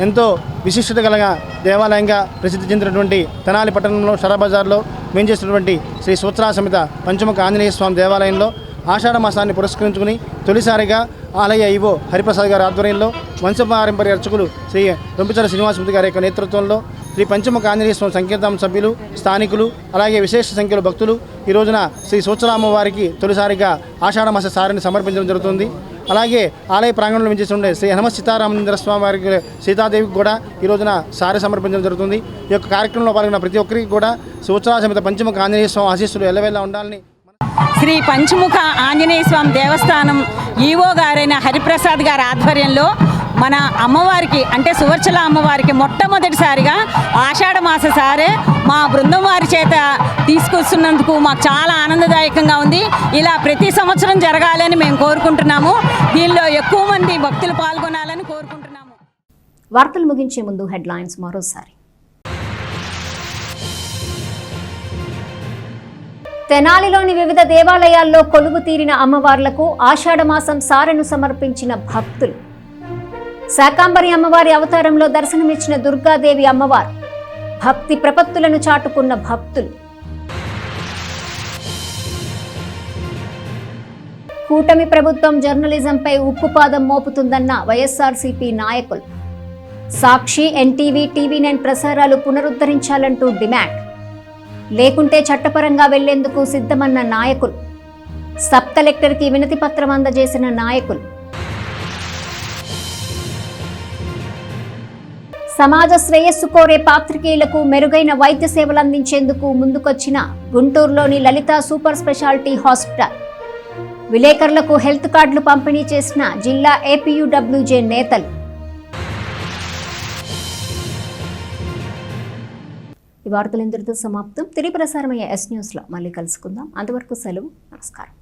Speaker 18: ఎంతో విశిష్టత కలగ దేవాలయంగా ప్రసిద్ధి చెందినటువంటి తెనాలి పట్టణంలో షరాఫ్ బజార్లో వేంచేసినటువంటి శ్రీ సూత్రా సమేత పంచముఖ ఆంజనేయ స్వామి దేవాలయంలో ఆషాఢ మాసాన్ని పురస్కరించుకుని తొలిసారిగా ఆలయ ఈవో హరిప్రసాద్ గారి ఆధ్వర్యంలో వంశపారంపర్య అర్చకులు శ్రీ రొంపిచల శ్రీనివాసమూర్తి గారి యొక్క నేతృత్వంలో శ్రీ పంచముఖ ఆంజనేయ స్వామి సంకీర్తన సభ్యులు, స్థానికులు, అలాగే విశేష సంఖ్యలో భక్తులు ఈ రోజున శ్రీ సూత్రామ్మ వారికి తొలిసారిగా ఆషాఢ మాస సారిని సమర్పించడం జరుగుతుంది. అలాగే ఆలయ ప్రాంగణంలో వించేసి ఉండే శ్రీ హనుమ సీతారామచంద్ర స్వామి వారికి, సీతాదేవికి కూడా ఈ రోజున సారి సమర్పించడం జరుగుతుంది. ఈ యొక్క కార్యక్రమంలో పాల్గొన్న ప్రతి ఒక్కరికి కూడా సూచనా సమేత పంచముఖ ఆంజనేయ స్వామి ఆశీస్సులు ఎల్లవేళ ఉండాలని.
Speaker 19: శ్రీ పంచముఖ ఆంజనేయ స్వామి దేవస్థానం ఈవో గారైన హరిప్రసాద్ గారి ఆధ్వర్యంలో మన అమ్మవారికి అంటే సువర్చల అమ్మవారికి మొట్టమొదటిసారిగా ఆషాఢ మాస సారే మా బృందం వారి చేత తీసుకొస్తున్నందుకు మాకు చాలా ఆనందదాయకంగా ఉంది. ఇలా ప్రతి సంవత్సరం జరగాలని మేము కోరుకుంటున్నాము. దీనిలో ఎక్కువ మంది భక్తులు పాల్గొనాలని కోరుకుంటున్నాము.
Speaker 1: వార్తలు ముగించే ముందు హెడ్లైన్స్ మరోసారి. తెనాలిలోని వివిధ దేవాలయాల్లో కొలువు తీరిన అమ్మవార్లకు ఆషాఢమాసం సారెను సమర్పించిన భక్తులు. శాకాంబరి అమ్మవారి అవతారంలో దర్శనమిచ్చిన దుర్గాదేవి అమ్మవారు. భక్తి ప్రపత్తులను చాటుకున్న భక్తులు. కూటమి ప్రభుత్వం జర్నలిజంపై ఉక్కుపాదం మోపుతుందన్న వైఎస్ఆర్సీపీ నాయకులు. సాక్షి, ఎన్టీవీ, టీవీ9 ప్రసారాలు పునరుద్ధరించాలంటూ డిమాండ్. లేకుంటే చట్టపరంగా వెళ్లేందుకు సిద్ధమన్న నాయకులు. సబ్ కలెక్టర్కి వినతి పత్రం అందజేసిన నాయకులు. సమాజ శ్రేయస్సు కోరే పాత్రికేయులకు మెరుగైన వైద్య సేవలు అందించేందుకు ముందుకొచ్చిన గుంటూరులోని లలిత సూపర్ స్పెషాలిటీ హాస్పిటల్. విలేకరులకు హెల్త్ కార్డులు పంపిణీ చేసిన జిల్లా ఏపీయూడబ్ల్యూజే నేతలు. ఈ వార్తలు ఇంతటితో సమాప్తం. తిరిగి ప్రసారమయ్యే ఎస్ న్యూస్లో మళ్ళీ కలుసుకుందాం. అంతవరకు సెలవు. నమస్కారం.